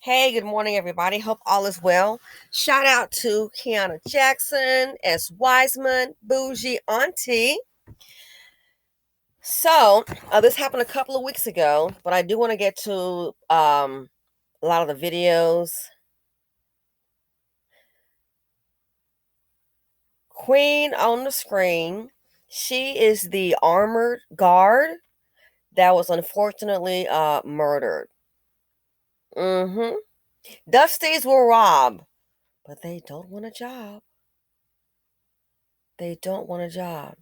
Hey, good morning, everybody. Hope all is well. Shout out to Kiana Jackson, S. Wiseman, Bougie Auntie. This happened a couple of weeks ago, but I do want to get to a lot of the videos. Queen on the screen. She is the armored guard that was unfortunately murdered. Mm-hmm. Dusties will rob, but they don't want a job. They don't want a job.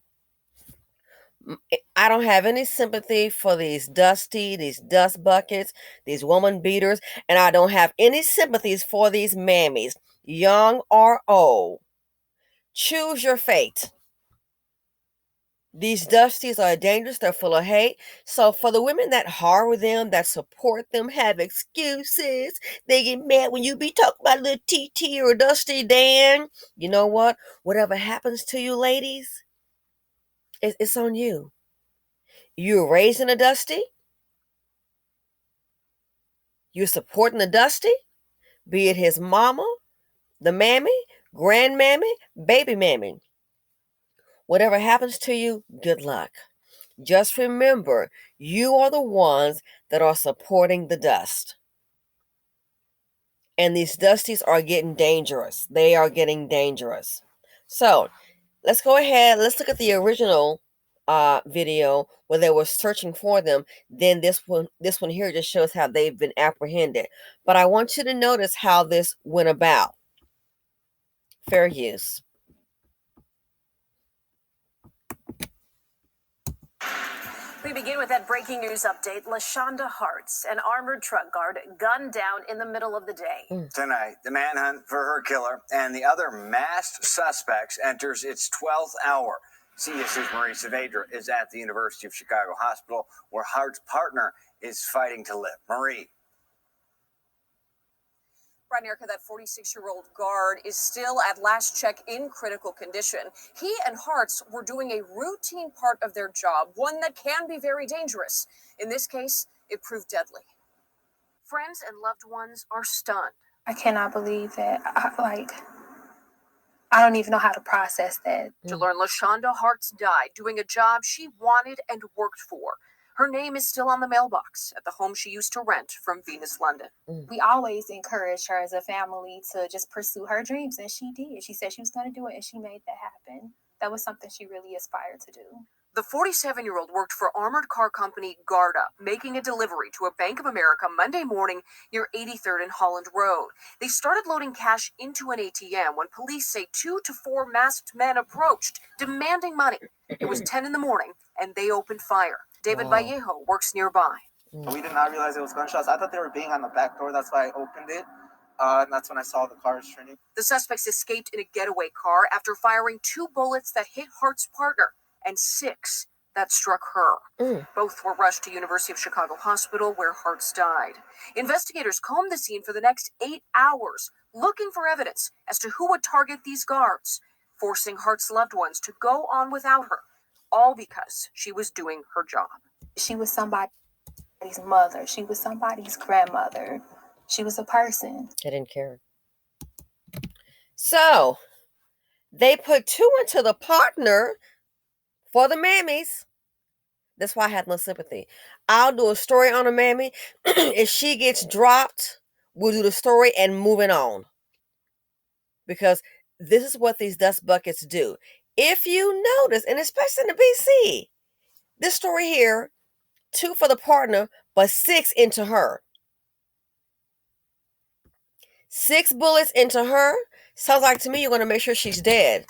I don't have any sympathy for these these dust buckets, these woman beaters, and I don't have any sympathies for these mammies, young or old. Choose your fate. These dusties are dangerous, they're full of hate. So for the women that harbor them, that support them, have excuses, they get mad when you be talking about little TT or Dusty Dan. You know what? Whatever happens to you ladies, it's on you. You were raised in a Dusty. You're supporting the Dusty, be it his mama, the mammy, grandmammy, baby mammy. Whatever happens to you, good luck. Just remember, you are the ones that are supporting the dust. And these Dusties are getting dangerous. They are getting dangerous. So let's go ahead. Let's look at the original video where they were searching for them. Then this one here just shows how they've been apprehended. But I want you to notice how this went about. Fair use. We begin with that breaking news update. LaShonda Harts, an armored truck guard, gunned down in the middle of the day. Tonight, the manhunt for her killer and the other masked suspects enters its 12th hour. CS's Marie Saavedra is at the University of Chicago Hospital, where Hart's partner is fighting to live. Marie. Right, Erica, that 46-year-old guard is still at last check in critical condition. He and Harts were doing a routine part of their job, one that can be very dangerous. In this case, it proved deadly. Friends and loved ones are stunned. I cannot believe that. I don't even know how to process that. To learn LaShonda Harts died doing a job she wanted and worked for. Her name is still on the mailbox at the home she used to rent from Venus, London. We always encouraged her as a family to just pursue her dreams, and she did. She said she was going to do it, and she made that happen. That was something she really aspired to do. The 47-year-old worked for armored car company Garda, making a delivery to a Bank of America Monday morning near 83rd and Holland Road. They started loading cash into an ATM when police say 2 to 4 masked men approached, demanding money. It was 10 in the morning, and they opened fire. David Vallejo works nearby. We did not realize it was gunshots. I thought they were being on the back door. That's why I opened it. And that's when I saw the cars turning. The suspects escaped in a getaway car after firing 2 bullets that hit Hart's partner and 6 that struck her. Both were rushed to University of Chicago Hospital, where Hart's died. Investigators combed the scene for the next 8 hours, looking for evidence as to who would target these guards, forcing Hart's loved ones to go on without her, all because she was doing her job. She was somebody's mother. She was somebody's grandmother. She was a person. I didn't care. So they put 2 into the partner for the mammies. That's why I had no sympathy. I'll do a story on a mammy. If she gets dropped, we'll do the story and moving on. Because this is what these dust buckets do. If you notice, and especially in the BC, this story here, 2 for the partner, but 6 into her. 6 bullets into her. Sounds like to me you're going to make sure she's dead.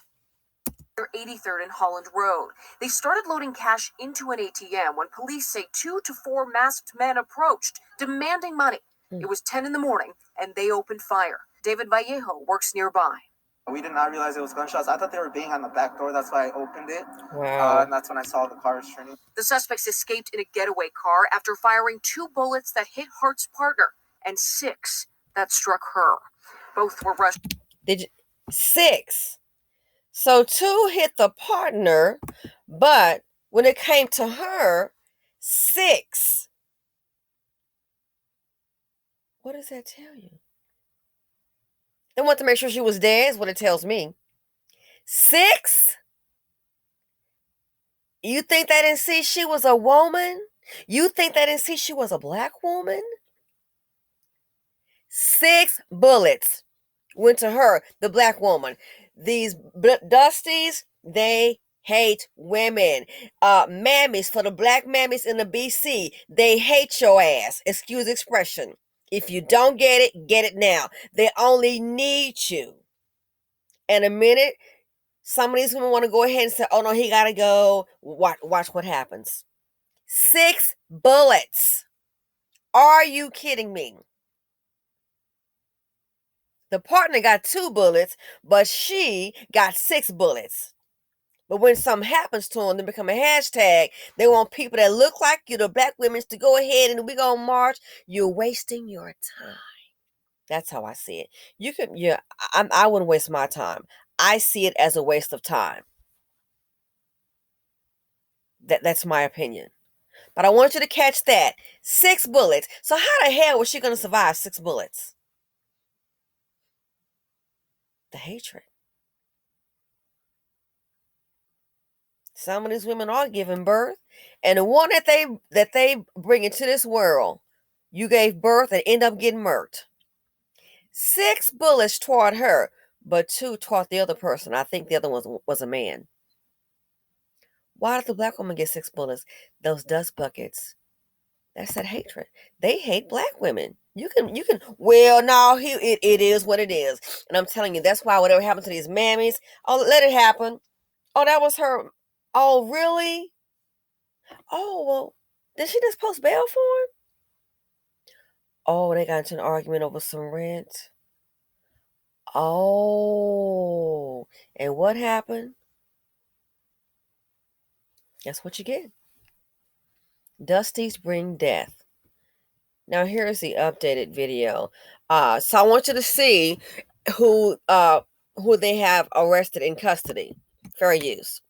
83rd and Holland Road. They started loading cash into an ATM when police say 2 to 4 masked men approached, demanding money. It was 10 in the morning, and they opened fire. David Vallejo works nearby. We did not realize it was gunshots. I thought they were being on the back door. That's why I opened it. Wow. And that's when I saw the cars turning. The suspects escaped in a getaway car after firing 2 bullets that hit Hart's partner and 6 that struck her. Both were rushed. 6. So 2 hit the partner, but when it came to her, 6. What does that tell you? They want to make sure she was dead, is what it tells me. 6? You think they didn't see she was a woman? You think they didn't see she was a black woman? 6 bullets went to her, the black woman. These Dusties, they hate women. Mammies, for the black mammies in the BC, they hate your ass. Excuse the expression. If you don't get it now. They only need you. In a minute, some of these women want to go ahead and say, oh no, he gotta go. Watch what happens. 6 bullets. Are you kidding me? The partner got 2 bullets, but she got 6 bullets. But when something happens to them, they become a hashtag. They want people that look like you, the black women, to go ahead and we gonna march. You're wasting your time. That's how I see it. I wouldn't waste my time. I see it as a waste of time. That's my opinion. But I want you to catch that. 6 bullets. So how the hell was she gonna survive 6 bullets? The hatred. Some of these women are giving birth, and the one that they bring into this world, you gave birth and end up getting murked. 6 bullets toward her, but 2 toward the other person. I think the other one was a man. Why did the black woman get 6 bullets? Those dust buckets. That's that hatred. They hate black women. You can. Well, no, it is what it is, and I'm telling you, that's why whatever happened to these mammies, oh, let it happen. Oh, that was her. Oh, really? Oh, well, did she just post bail for him? Oh, they got into an argument over some rent. Oh, and what happened? That's what you get. Dusties bring death. Now here's the updated video. So I want you to see who they have arrested in custody. Fair use.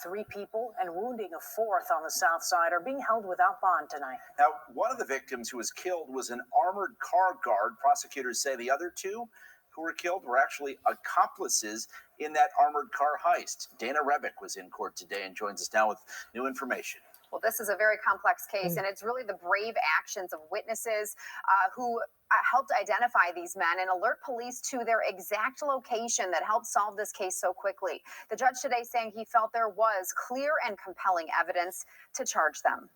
3 people and wounding a 4th on the south side are being held without bond tonight. Now, one of the victims who was killed was an armored car guard. Prosecutors say the other 2 who were killed were actually accomplices in that armored car heist. Dana Rebick was in court today and joins us now with new information. Well, this is a very complex case, and it's really the brave actions of witnesses who helped identify these men and alert police to their exact location that helped solve this case so quickly. The judge today saying he felt there was clear and compelling evidence to charge them.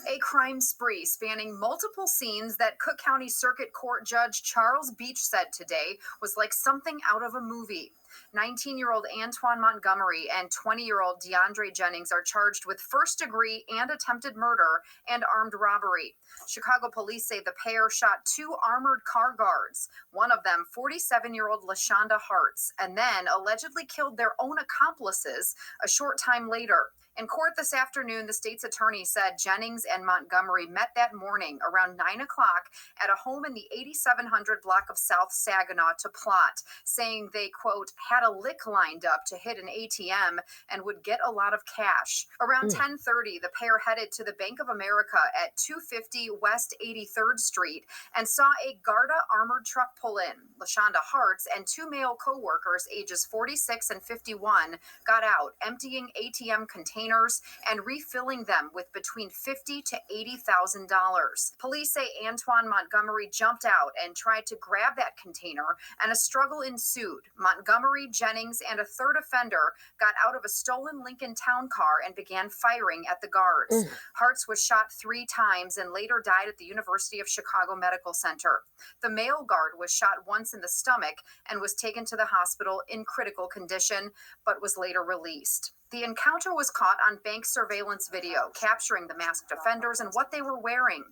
A crime spree spanning multiple scenes that Cook County Circuit Court Judge Charles Beach said today was like something out of a movie. 19-year-old Antoine Montgomery and 20-year-old DeAndre Jennings are charged with first-degree and attempted murder and armed robbery. Chicago police say the pair shot 2 armored car guards, one of them 47-year-old LaShonda Hartz, and then allegedly killed their own accomplices a short time later. In court this afternoon, the state's attorney said Jennings and Montgomery met that morning around 9 o'clock at a home in the 8700 block of South Saginaw to plot, saying they, quote, had a lick lined up to hit an ATM and would get a lot of cash. Around 10:30, the pair headed to the Bank of America at 250 West 83rd Street and saw a Garda armored truck pull in. LaShonda Hartz and 2 male co-workers ages 46 and 51 got out, emptying ATM containers and refilling them with between $50,000 to $80,000. Police say Antoine Montgomery jumped out and tried to grab that container, and a struggle ensued. Montgomery, Jennings, and a third offender got out of a stolen Lincoln Town car and began firing at the guards. Hartz was shot 3 times and later died at the University of Chicago Medical Center. The male guard was shot once in the stomach and was taken to the hospital in critical condition, but was later released. The encounter was caught on bank surveillance video, capturing the masked offenders and what they were wearing.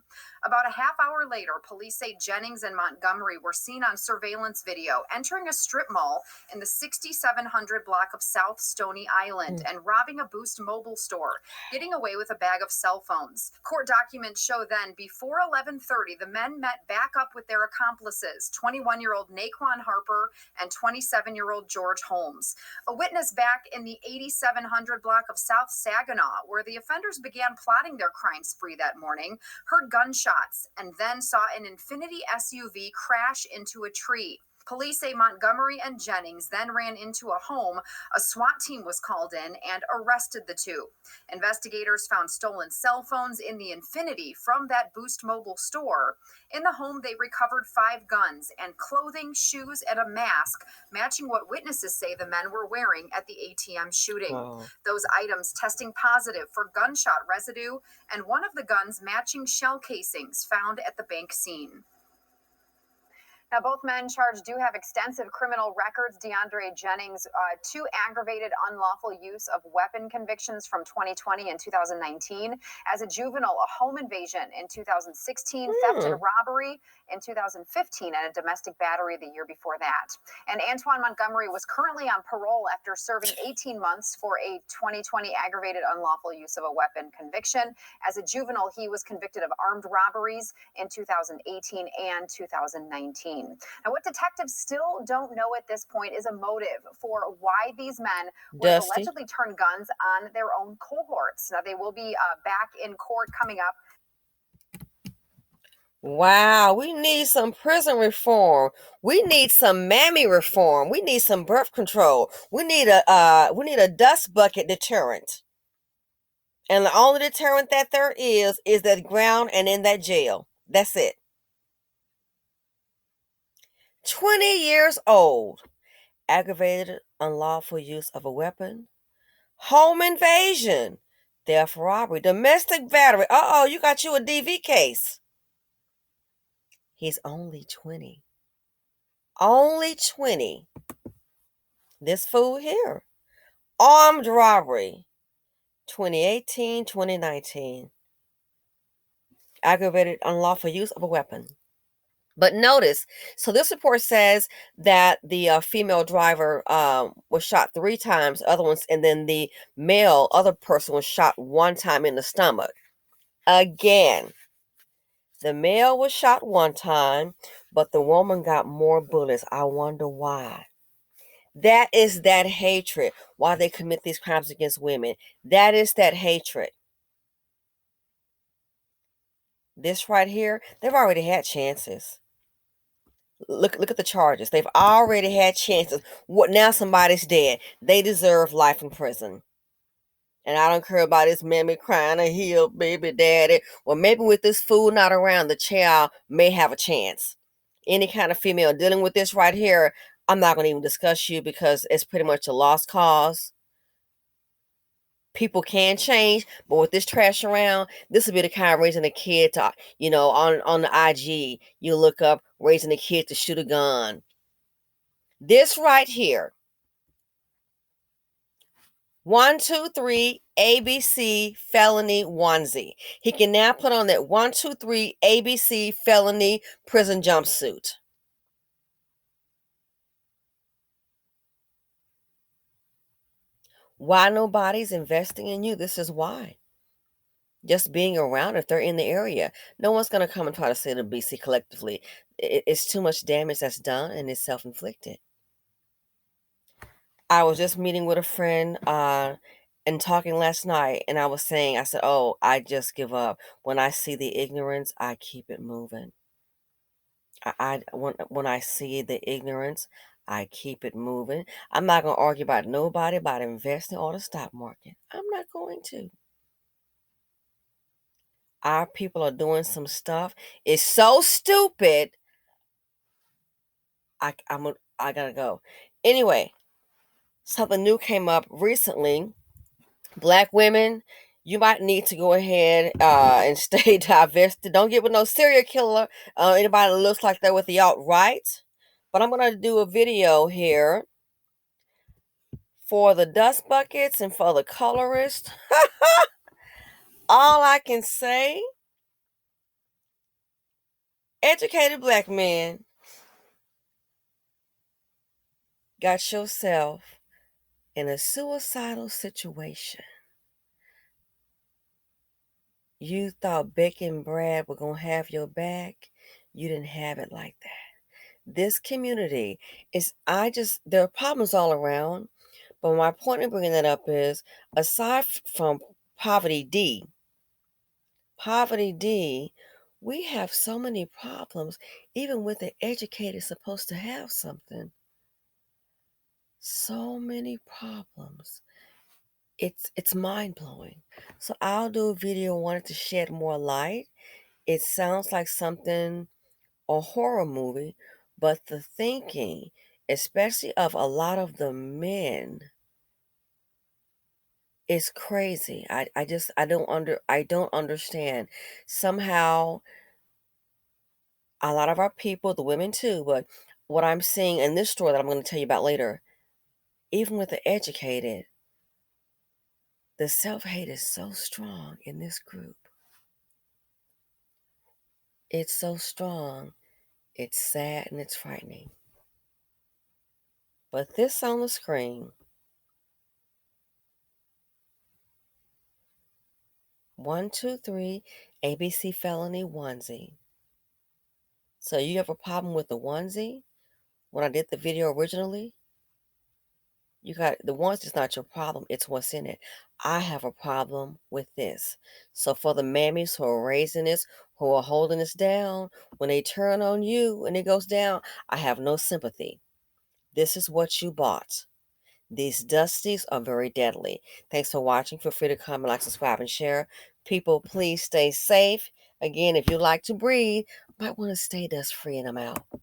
About a half hour later, police say Jennings and Montgomery were seen on surveillance video entering a strip mall in the 6700 block of South Stony Island and robbing a Boost Mobile store, getting away with a bag of cell phones. Court documents show then, before 11:30, the men met back up with their accomplices, 21-year-old Naquan Harper and 27-year-old George Holmes. A witness back in the 8700 1000 block of South Saginaw, where the offenders began plotting their crime spree that morning, heard gunshots, and then saw an Infiniti SUV crash into a tree. Police say Montgomery and Jennings then ran into a home. A SWAT team was called in and arrested the two. Investigators found stolen cell phones in the Infiniti from that Boost Mobile store. In the home, they recovered 5 guns and clothing, shoes, and a mask, matching what witnesses say the men were wearing at the ATM shooting. Wow. Those items testing positive for gunshot residue, and one of the guns matching shell casings found at the bank scene. Now, both men charged do have extensive criminal records. DeAndre Jennings, 2 aggravated unlawful use of weapon convictions from 2020 and 2019. As a juvenile, a home invasion in 2016, theft and robbery in 2015, and a domestic battery the year before that. And Antoine Montgomery was currently on parole after serving 18 months for a 2020 aggravated unlawful use of a weapon conviction. As a juvenile, he was convicted of armed robberies in 2018 and 2019. Now, what detectives still don't know at this point is a motive for why these men would have allegedly turned guns on their own cohorts. Now, they will be back in court coming up. Wow, we need some prison reform. We need some mammy reform. We need some birth control. We need a dust bucket deterrent. And the only deterrent that there is that ground and in that jail. That's it. 20 years old. Aggravated unlawful use of a weapon. Home invasion. Theft, robbery, domestic battery. Uh-oh, you got you a DV case. He's only 20. Only 20. This fool here. Armed robbery. 2018, 2019. Aggravated unlawful use of a weapon. But notice, so this report says that the female driver was shot 3 times, other ones, and then the other person was shot 1 time in the stomach. Again, the male was shot 1 time, but the woman got more bullets. I wonder why. That is that hatred, why they commit these crimes against women. That is that hatred. This right here, they've already had chances. Look at the charges. They've already had chances. What now? Somebody's dead. They deserve life in prison. And I don't care about this mammy crying a heel, baby daddy. Well, maybe with this fool not around, the child may have a chance. Any kind of female dealing with this right here, I'm not going to even discuss you because it's pretty much a lost cause. People can change, but with this trash around, this will be the kind of raising a kid to, on the IG, you look up raising a kid to shoot a gun. This right here. 123 ABC felony onesie. He can now put on that 123 ABC felony prison jumpsuit. Why nobody's investing in you? This is why. Just being around, if they're in the area, no one's going to come and try to say to BC collectively. It's too much damage that's done, and it's self-inflicted. I was just meeting with a friend and talking last night, and I said, oh, I just give up. When I see the ignorance, I keep it moving. When I see the ignorance, I keep it moving. I'm not going to argue about nobody about investing or the stock market. I'm not going to. Our people are doing some stuff. It's so stupid. I gotta go. Anyway, something new came up recently. Black women, you might need to go ahead and stay divested. Don't get with no serial killer. Anybody that looks like they're with the alt-right. But I'm gonna do a video here for the dust buckets and for the colorist. All I can say, educated black men, got yourself in a suicidal situation. You thought Becky and Brad were going to have your back. You didn't have it like that. This community there are problems all around, But my point in bringing that up is, aside from poverty D, we have so many problems, even with the educated supposed to have something. So many problems. It's mind-blowing. So I'll do a video wanting to shed more light. It sounds like something, a horror movie, but the thinking, especially of a lot of the men, is crazy. I don't understand. Somehow a lot of our people, the women too, but what I'm seeing in this story that I'm going to tell you about later, even with the educated, the self-hate is so strong in this group. It's so strong. It's sad and it's frightening. But this on the screen, 123 ABC felony onesie. So you have a problem with the onesie? When I did the video originally, you got the onesie is not your problem, it's what's in it. I have a problem with this. So for the mammies who are raising this, who are holding this down, when they turn on you and it goes down, I have no sympathy. This is what you bought. These dusties are very deadly. Thanks for watching. Feel free to comment, like, subscribe, and share. People, please stay safe. Again, if you like to breathe, might want to stay dust free, and I'm out.